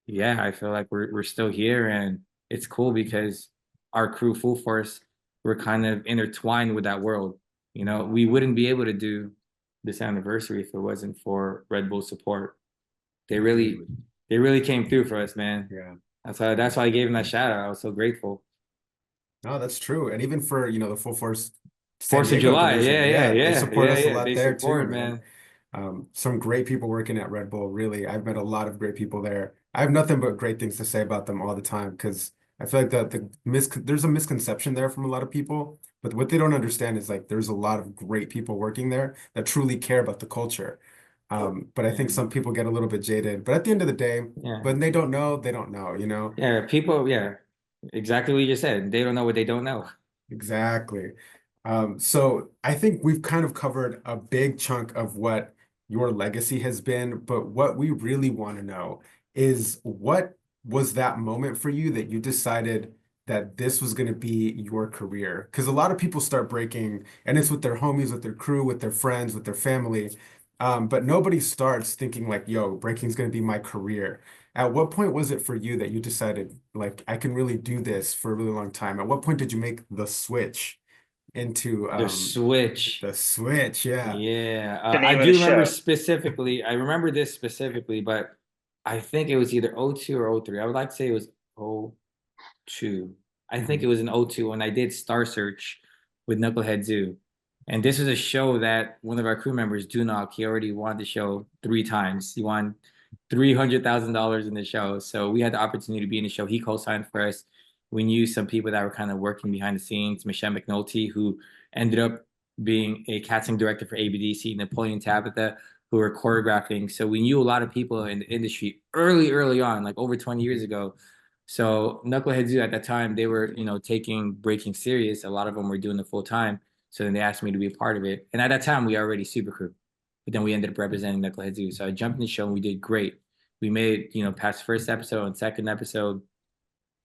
yeah, I feel like we're still here, and it's cool because our crew, Full Force, we're kind of intertwined with that world. You know, we wouldn't be able to do this anniversary if it wasn't for Red Bull support. They really, Absolutely. they really came through for us, man. Yeah. That's why I gave him that shout out. I was so grateful. No, that's true. And even for, the Full Force San Fourth of Diego July, division, yeah, yeah, yeah, they yeah, support yeah, us a yeah. lot They there too, support, man. man. Some great people working at Red Bull, really. I've met a lot of great people there. I have nothing but great things to say about them all the time because I feel like there's a misconception there from a lot of people, but what they don't understand is like there's a lot of great people working there that truly care about the culture. But I think Yeah, some people get a little bit jaded. But at the end of the day, yeah, when they don't know, they don't know, you know? yeah. People, yeah, exactly what you just said. They don't know what they don't know. Exactly. So I think we've kind of covered a big chunk of what your legacy has been, but what we really want to know is what was that moment for you that you decided that this was going to be your career? Because a lot of people start breaking, and it's with their homies, with their crew, with their friends, with their family. But nobody starts thinking like, yo, breaking is going to be my career. At what point was it for you that you decided, like, I can really do this for a really long time? At what point did you make the switch into The switch. the switch? Yeah. Yeah, The I name of the do remember show. specifically. I remember this specifically, but I think it was either '02 or '03. I would like to say it was '02. I think it Mhm. was in '02 when I did Star Search with Knucklehead Zoo. And this was a show that one of our crew members, Dunok, he already won the show 3 times. He won $300,000 in the show. So we had the opportunity to be in the show. He co-signed for us. We knew some people that were kind of working behind the scenes. Michelle McNulty, who ended up being a casting director for ABDC, Napoleon Tabitha, who were choreographing. So we knew a lot of people in the industry early on, like over 20 years ago. So Knuckleheads at that time, they were, taking breaking serious. A lot of them were doing it full time. So then they asked me to be a part of it. And at that time, we already super crew. But then we ended up representing Knucklehead Zoo. So I jumped in the show and we did great. We made, past first episode and second episode.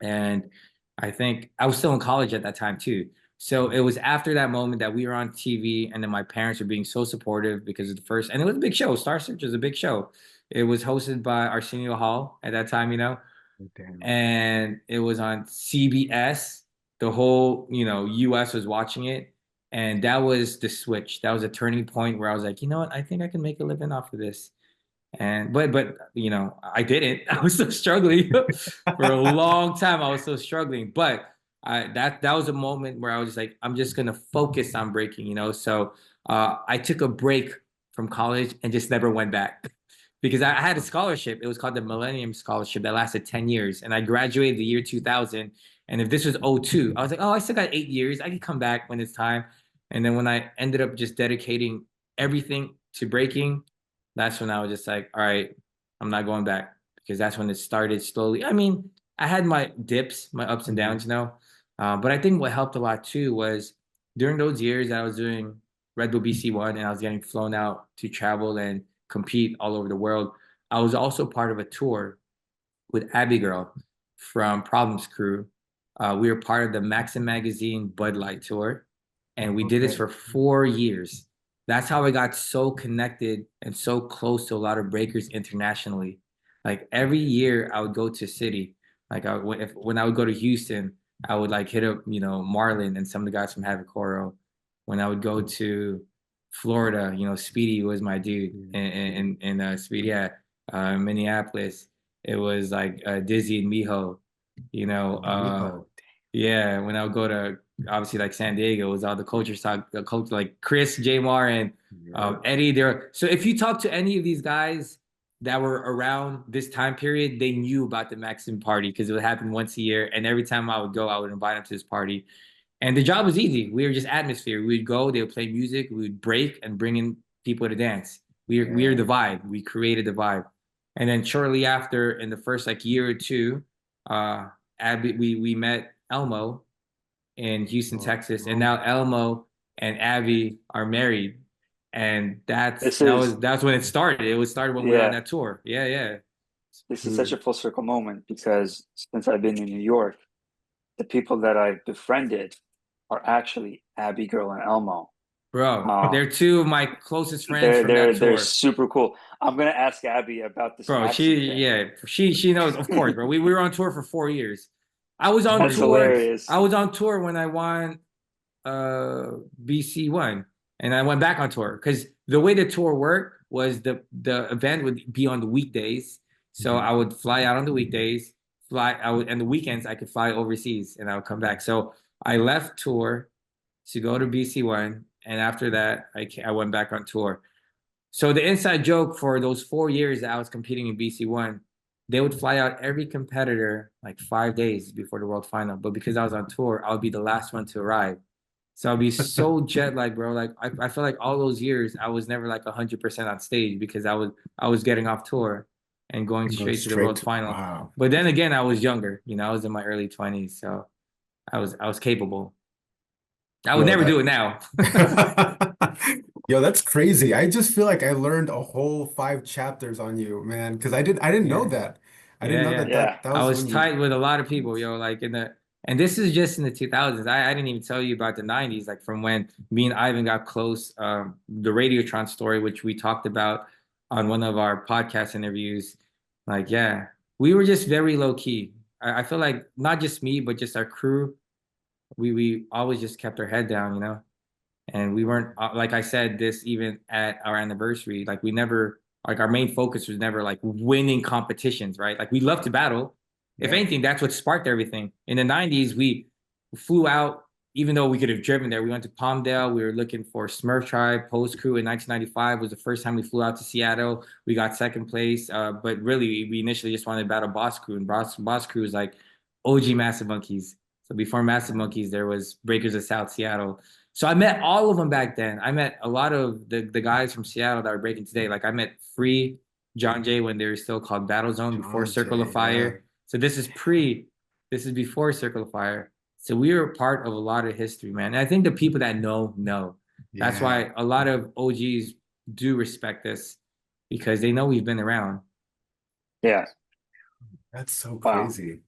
And I think I was still in college at that time too. So it was after that moment that we were on TV, and then my parents were being so supportive because of the first, and it was a big show. Star Search was a big show. It was hosted by Arsenio Hall at that time, Damn. and it was on CBS. The whole, US was watching it. And that was the switch. That was a turning point where I was like, you know what? I think I can make a living off of this. And but I didn't. I was still struggling for a long time. I was still struggling, but that was a moment where I was just like, I'm just gonna focus on breaking. So I took a break from college and just never went back because I had a scholarship. It was called the Millennium Scholarship that lasted 10 years, and I graduated the year 2000. And if this was '02, I was like, oh, I still got 8 years. I can come back when it's time. And then when I ended up just dedicating everything to breaking, that's when I was just like, all right, I'm not going back because that's when it started slowly. I mean, I had my dips, my ups and Mhm. downs. But I think what helped a lot too was during those years that I was doing Red Bull BC1 and I was getting flown out to travel and compete all over the world. I was also part of a tour with Abby Girl from Problems Crew. We were part of the Maxim Magazine Bud Light tour, and we did this Okay. for 4 years. That's how I got so connected and so close to a lot of breakers internationally. Like every year, I would go to a city. Like when I would go to Houston, I would like hit up Marlon and some of the guys from Havoc Coro. When I would go to Florida, Speedy was my dude, Mhm. and Speedy, yeah, Minneapolis. It was like Dizzy and Miho, you know. Mijo. Yeah, when I would go to obviously like San Diego, it was all the culture talk, the culture like Chris, Jamar, and Yep. Eddie. There. So if you talk to any of these guys, that were around this time period, they knew about the Maxim party because it would happen once a year. And every time I would go, I would invite them to this party. And the job was easy. We were just atmosphere. We'd go, they would play music, we would break and bring in people to dance. We are the vibe. We created the vibe. And then shortly after, in the first like year or two, Abby, we met Elmo in Houston, Texas, and now Elmo and Abby are married, and that's when it started. It was started when we were on yeah, that tour. Yeah, yeah. this is such a full circle moment because since I've been in New York, the people that I've befriended are actually Abby Girl and Elmo. Bro, they're Um, two of my closest friends from that they're tour. super cool. I'm gonna ask Abby about this Bro, Maxim thing. she knows, of course, bro. We were on tour for 4 years. I was on That's tour. hilarious. I was on tour when I won uh BC one, and I went back on tour because the way the tour worked was the event would be on the weekdays. So I would fly out on the weekdays, I would and the weekends I could fly overseas and I would come back. So I left tour to go to BC one, and after that I went back on tour. So the inside joke for those 4 years that I was competing in BC one, they would fly out every competitor like 5 days before the world final. But because I was on tour, I would be the last one to arrive. So I'll be so jet lagged, bro. Like I feel like all those years I was never like 100% on stage because I was getting off tour and going And go straight to the straight world to final. wow. But then again, I was younger, I was in my early 20s, so I was capable. I would Yo, never do it that now. Yo, that's crazy. I just feel like I learned a whole 5 chapters on you, man, because I didn't know Yeah. that. I didn't Yeah, know yeah. that I was was when you tight with a lot of people, like and this is just in the 2000s. I didn't even tell you about the 90s, like from when me and Ivan got close, the Radiotron story, which we talked about on one of our podcast interviews. Like, yeah, we were just very low key. I feel like not just me, but just our crew, we always just kept our head down, and we weren't like I said this even at our anniversary, like we never like our main focus was never like winning competitions, right? Like we love to battle. If yeah. anything, that's what sparked everything. In the 90s we flew out, even though we could have driven there. We went to Palmdale, we were looking for Smurf Tribe. Post Crew in 1995 was the first time we flew out to Seattle. We got second place, but really we initially just wanted to battle Boss Crew, and Boss Crew was like OG Massive Monkeys. So before Massive Monkeys there was Breakers of South Seattle. So I met all of them back then. I met a lot of the guys from Seattle that are breaking today. Like I met Free, John Jay when they were still called Battle Zone before John Circle of Jay, yeah. Fire. So this is before Circle of Fire. So we were part of a lot of history, man. And I think the people that know. That's Yeah. why a lot of OGs do respect us because they know we've been around. Yeah. That's so Wow. crazy.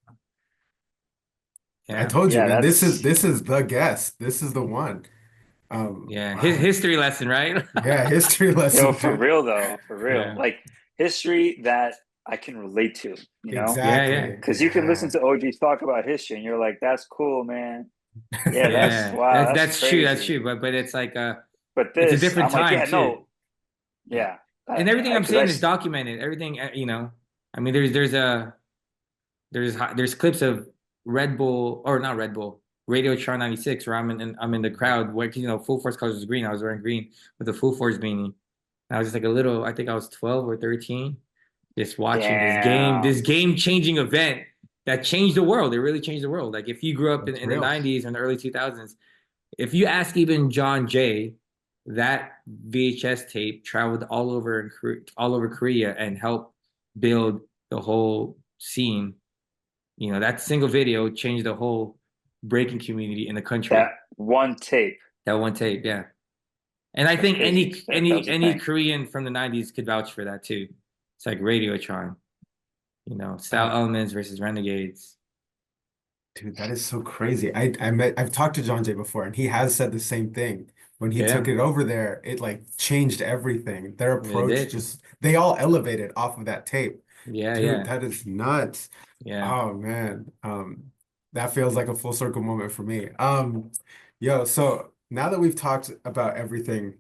I Yeah. told you, Yeah, man, this that's is the guest. This is the one. Yeah. His Wow. history lesson, right? Yeah, history yo, lesson, for dude. real though, for real. Yeah. Like history that I can relate to, Yeah, yeah. Exactly. because you can listen Yeah. to OGs talk about history and you're like, that's cool, man. Yeah, that's Yeah. wow, that's That's true. That's crazy. true. But it's like But it's a this, different I'm like, time yeah, too. no, yeah, And everything I'm because I, saying is documented. Everything, I mean, there's clips of Red Bull or not Red Bull, Radiotron 96 where I'm in the crowd where Full Force colors was green. I was wearing green with the Full Force beanie. And I was just like a little, I think I was 12 or 13, just watching this damn, game changing event that changed the world. It really changed the world. Like if you grew up That's in the real. 90s and the early 2000s, if you ask even John Jay, that VHS tape traveled all over Korea and helped build the whole scene. That single video changed the whole breaking community in the that country. one tape. That one tape, yeah. And I That's think crazy. That was a any thing. Korean from the 90s could vouch for that too. It's like Radiotron, Style Uh, Elements versus Renegades. Dude, that is so crazy. I've talked to John Jay before, and he has said the same thing. When he took Yeah, it over there, it like changed everything. Their it approach did. just they all elevated off of that tape. Yeah, Dude, yeah, that is nuts. yeah. Oh man. That feels like a full circle moment for me. Yo, so now that we've talked about everything,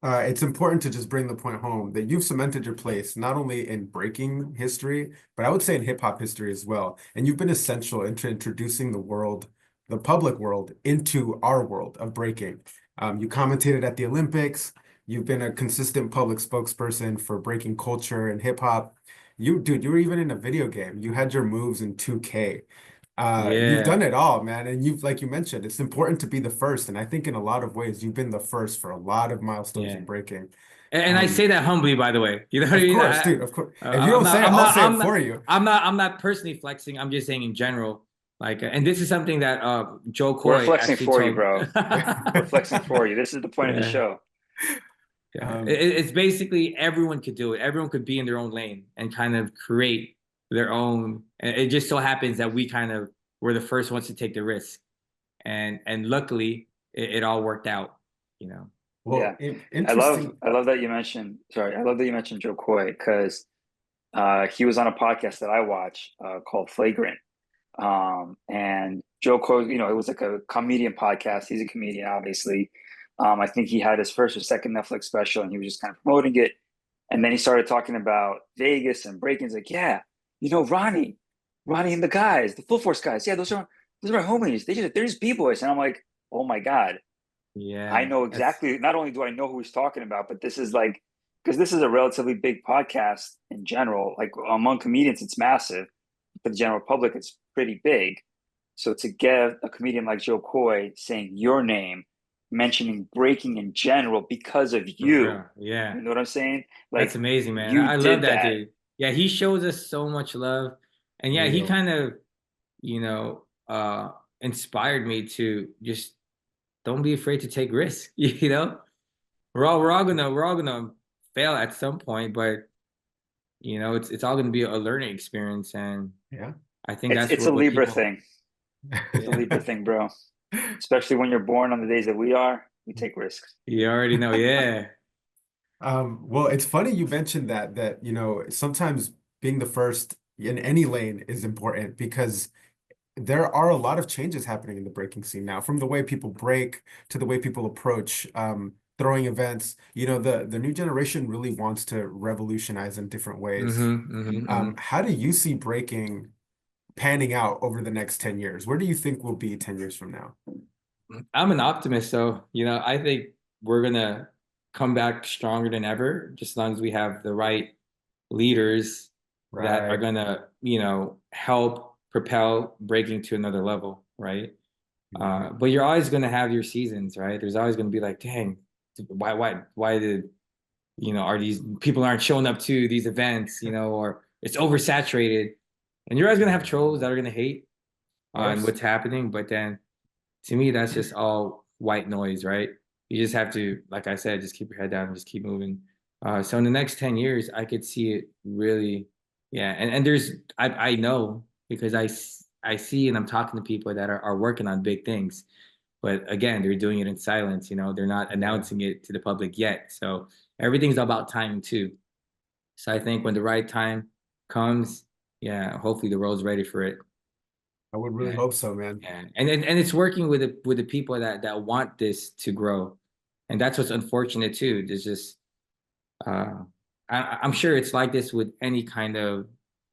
it's important to just bring the point home that you've cemented your place not only in breaking history, but I would say in hip hop history as well. And you've been essential into introducing the world, the public world, into our world of breaking. You commentated at the Olympics. You've been a consistent public spokesperson for breaking culture and hip hop. Dude, you were even in a video game. You had your moves in 2K. You've done Yeah, it all, man. And like you mentioned, it's important to be the first. And I think in a lot of ways, you've been the first for a lot of milestones in yeah. breaking. And I Um, say that humbly, by the way. You know what I of mean? course, dude, of course. If you I'm don't not, say it, I'm I'll not, say it I'm for not, you. I'm not personally flexing. I'm just saying in general. Like, and this is something that Joe We're Coy flexing actually for you, told. bro. We're flexing for you. This is the point of the Yeah, show. yeah. Um, It's basically everyone could do it. Everyone could be in their own lane and kind of create their own. And it just so happens that we kind of were the first ones to take the risk, and luckily it all worked out. You know. Yeah. well, interesting. I love that you mentioned, sorry, I love that you mentioned Joe Coy because he was on a podcast that I watch called Flagrant. And Joe Coy, you know, it was like a comedian podcast. He's a comedian, obviously. I think he had his first or second Netflix special, and he was just kind of promoting it. And then he started talking about Vegas and break He's like, yeah, you know, Ronnie and the guys, the Full Force guys. Yeah, those are my homies. They're just B-boys. And I'm like, oh my God, I Yeah, know that's exactly. Not only do I know who he's talking about, but this is like, because this is a relatively big podcast in general. Like among comedians, it's massive. For the general public, it's pretty big. So to get a comedian like Joe Coy saying your name, mentioning breaking in general because of for you, real. Yeah. you know what I'm saying? That's Like amazing, man. you I love did that that. dude. Yeah, he shows us so much love. And yeah, he Real. kind of, you know, inspired me to just don't be afraid to take risks. You know? We're all gonna fail at some point, but you know, it's all gonna be a learning experience. And Yeah. I think that's It's a what Libra people, thing. It's a yeah. Libra thing, bro. Especially when you're born on the days that we are, we take risks. You already know, yeah. Well, it's funny you mentioned that, sometimes being the first in any lane is important because there are a lot of changes happening in the breaking scene now, from the way people break to the way people approach throwing events. The new generation really wants to revolutionize in different ways. Hmm. How do you see breaking panning out over the next 10 years? Where do you think we'll be 10 years from now? I'm an optimist, so you know, I think we're gonna come back stronger than ever, just as long as we have the right leaders that are Right. gonna, you know, help propel breaking to another level, right? Yeah. But you're always gonna have your seasons, right? There's always gonna be like, dang, why did, you know, are these people aren't showing up to these events, you know, or it's oversaturated, and you're always gonna have trolls that are gonna hate Of on course. what's happening, but then to me, that's just all white noise, right? You just have to, like I said, just keep your head down and just keep moving. So in the next 10 years, I could see it really, yeah. And there's, I know because I see and I'm talking to people that are working on big things. But again, they're doing it in silence, you know, they're not Yeah. announcing it to the public yet. So everything's about timing too. So I think when the right time comes, yeah, hopefully the world's ready for it. I would really Yeah. hope so, man. Yeah, and it's working with the people that want this to grow, and that's what's unfortunate too. There's just uh, I'm sure it's like this with any kind of,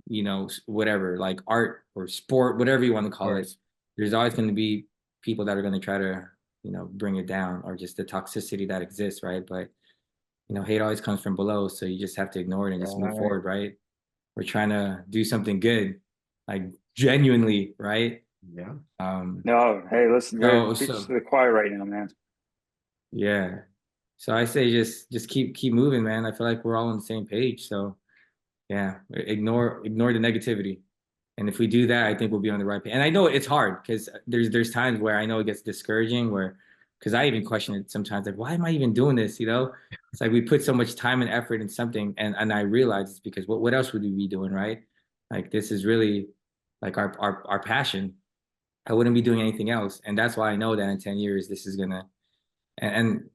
you know, whatever, like art or sport, whatever you want to Of call it. course. There's always going to be people that are going to try to, you know, bring it down, or just the toxicity that exists, right? But you know, hate always comes from below, so you just have to ignore it and just move Right. forward, right? We're trying to do something good, like genuinely, right? Yeah. Um, No, hey, listen, you're so preaching to so the choir right now, man. yeah. So I say just keep moving, man. I feel like we're all on the same page. So yeah, ignore the negativity. And if we do that, I think we'll be on the right page. And I know it's hard because there's times where I know it gets discouraging where because I even question it sometimes, like, why am I even doing this? You know? It's like we put so much time and effort in something, and I realize it's because what else would we be doing, right? Like this is really like our passion. I wouldn't be doing anything else. And that's why I know that in 10 years this is gonna and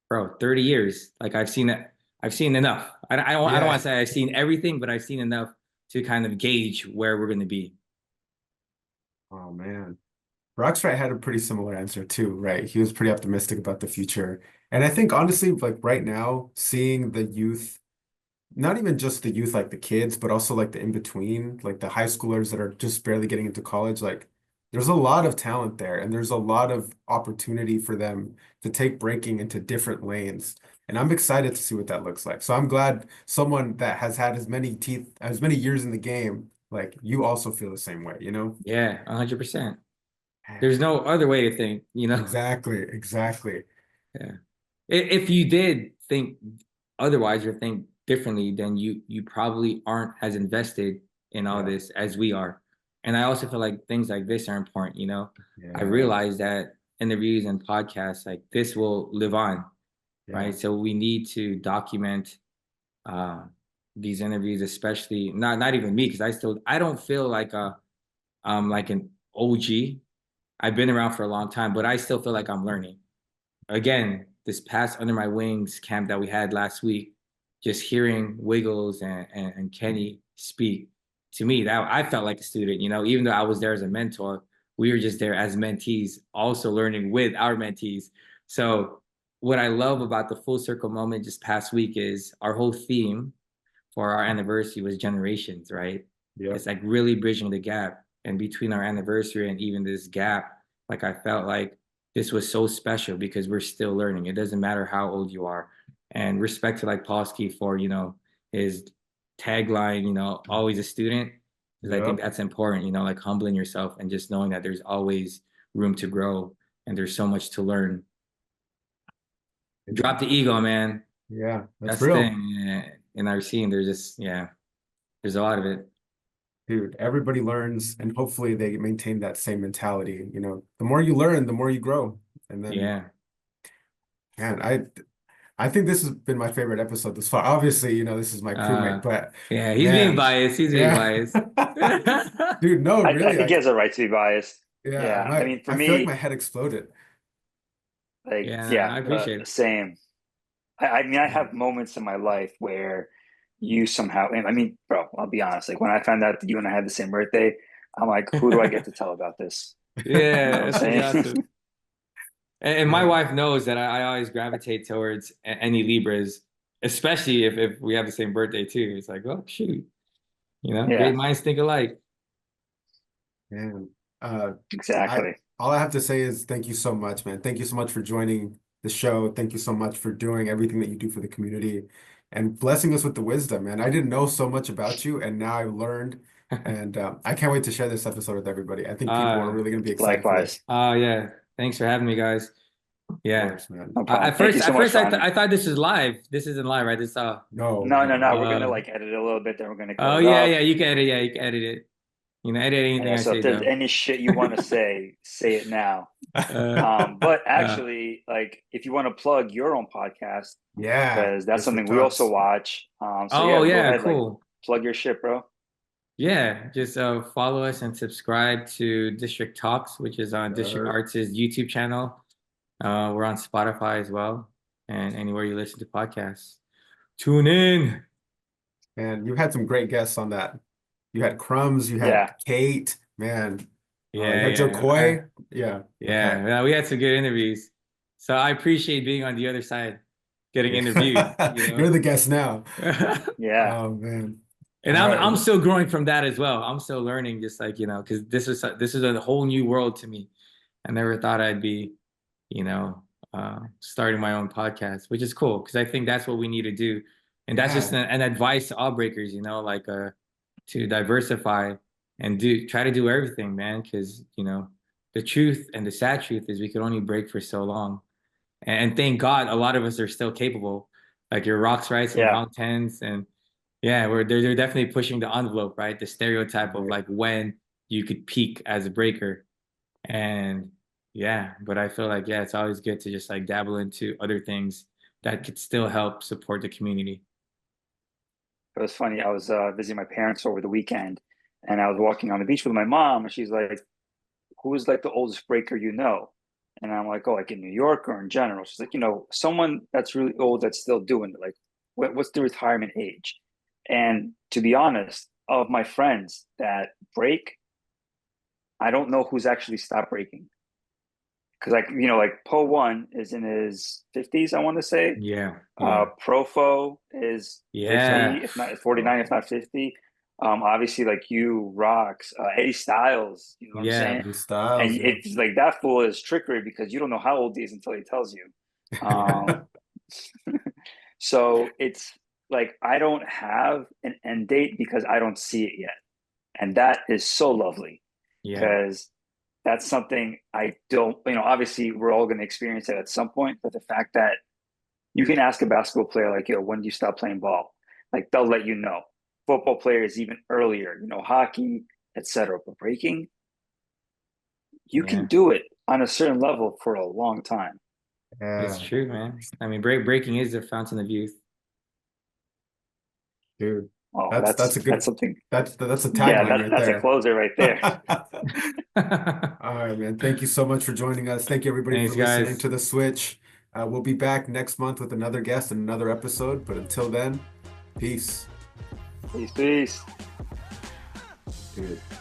bro, 30 years. Like I've seen it. I've seen enough. I don't Yeah. want to say I've seen everything, but I've seen enough to kind of gauge where we're going to be. Oh man. Rockstar had a pretty similar answer too, right? He was pretty optimistic about the future. And I think honestly, like right now, seeing the youth, not even just the youth, like the kids, but also like the in between, like the high schoolers that are just barely getting into college, like there's a lot of talent there and there's a lot of opportunity for them to take breaking into different lanes. And I'm excited to see what that looks like. So I'm glad someone that has had as many years in the game, like you also feel the same way, you know? Yeah, 100%. Man, There's no other way to think, you know? exactly, exactly. Yeah. If you did think otherwise or think differently, then you probably aren't as invested in all Yeah, this as we are. And I also feel like things like this are important, you know? I yeah, realize that interviews and podcasts like this will live on, yeah, right? So we need to document uh these interviews, especially not even me, because I don't feel like an OG. I've been around for a long time, but I still feel like I'm learning. Again, this past Under My Wings camp that we had last week, just hearing Wiggles and Kenny speak, to me, that I felt like a student, you know, even though I was there as a mentor, we were just there as mentees, also learning with our mentees. So what I love about the full circle moment just past week is our whole theme for our anniversary was generations, right? yep. It's like really bridging the gap. And between our anniversary and even this gap, like I felt like this was so special because we're still learning. It doesn't matter how old you are. And respect to like Polsky for, you know, his tagline, you know, always a student. Because I think Yep. that's important, you know, like humbling yourself and just knowing that there's always room to grow and there's so much to learn. Drop the ego, man. Yeah, that's That's the real. thing. Yeah. In our scene, there's just, yeah, there's a lot of it. Dude, everybody learns and hopefully they maintain that same mentality. You know, the more you learn, the more you grow. And then, Yeah. man, I think this has been my favorite episode this far. Obviously, you know, this is my crewmate, Uh, but yeah, he's being man, biased. He's being yeah. biased. Dude, no, I really, think he like, has a right to be biased. yeah, Yeah, I mean, for I feel like my me, head exploded. like, Yeah, yeah, I appreciate it. same. I mean, I Yeah. have moments in my life where you somehow, and I mean, bro, I'll be honest. Like when I found out that you and I had the same birthday, I'm like, who do I get to tell about this? You know Yeah, what I'm that's pretty saying? awesome. And my Yeah. wife knows that I always gravitate towards any Libras, especially if we have the same birthday too. It's like, oh shoot, you know, Yeah, great minds think alike. Man, uh, I exactly. all I have to say is thank you so much, man. Thank you so much for joining the show. Thank you so much for doing everything that you do for the community and blessing us with the wisdom, man. I didn't know so much about you, and now I've learned, and I can't wait to share this episode with everybody. I think people are Uh, really going to be excited for Likewise. this. yeah. Thanks for having me, guys. Of Yeah. course, man. No problem. At Thank you first, so at much, first, Ronnie. I thought this was live. This isn't live, right? This No, No, no, no. no. We're gonna uh like edit it a little bit, then we're gonna cut oh it yeah, up. yeah. You can edit. Yeah, you can edit it. You know, edit And anything yeah, I so if say there's though. any shit you want to say it now. Uh, But uh, actually, like if you want to plug your own podcast, Yeah, because that's District something we also Talks. watch. So oh yeah, go yeah, ahead, like cool. plug your shit, bro. Yeah, just follow us and subscribe to District Talks, which is on District Uh, Arts' YouTube channel. We're on Spotify as well, and anywhere you listen to podcasts. Tune in. and you had some great guests on that. You had Crumbs, you had Yeah, Kate, man. You Yeah, had Joe yeah, Coy. Yeah, okay. yeah. We had some good interviews, so I appreciate being on the other side, getting interviewed. Yeah. You You're know. the guest now. yeah. Oh man. And All right. I'm still growing from that as well. I'm still learning, just like, you know, because this is a whole new world to me. I never thought I'd be, you know, starting my own podcast, which is cool because I think that's what we need to do, and that's just Yeah. an advice to all breakers, you know, like to diversify and do try to do everything, man, because you know the truth and the sad truth is we can only break for so long, and thank God a lot of us are still capable, like your Rocks Rights and Yeah. Wrong Tens and yeah, they're definitely pushing the envelope, right? The stereotype of Right. like when you could peak as a breaker. And yeah, but I feel like, yeah, it's always good to just like dabble into other things that could still help support the community. It was funny. I was visiting my parents over the weekend, and I was walking on the beach with my mom, and she's like, "Who's like the oldest breaker you know?" And I'm like, "Oh, like in New York or in general?" She's like, someone that's really old that's still doing it. Like, what's the retirement age?" And to be honest, of my friends that break, I don't know who's actually stopped breaking. Because like Po One is in his 50s, I want to say. Yeah, yeah, Profo is yeah, 50, if not 49, Oh, if not 50. Obviously, like you, Rocks, Eddie Styles, you know what I'm yeah, saying? Eddie And Styles, yeah. it's like that fool is trickery because you don't know how old he is until he tells you. Um, So it's like I don't have an end date because I don't see it yet. And that is so lovely Yeah. because that's something I don't, obviously we're all going to experience it at some point, but the fact that you can ask a basketball player, like, yo, when do you stop playing ball? Like, they'll let you know. Football players even earlier, hockey, etc. But breaking, you can Yeah. do it on a certain level for a long time. It's Yeah, true, man. I mean, breaking is the fountain of youth. dude. Oh, That's a that's good something. that's a Yeah, tagline right that's a there. closer right there. All right, man. Thank you so much for joining us. Thank you everybody for Thanks, listening guys. to The Switch. We'll be back next month with another guest and another episode. But until then, peace. Peace, peace. Dude.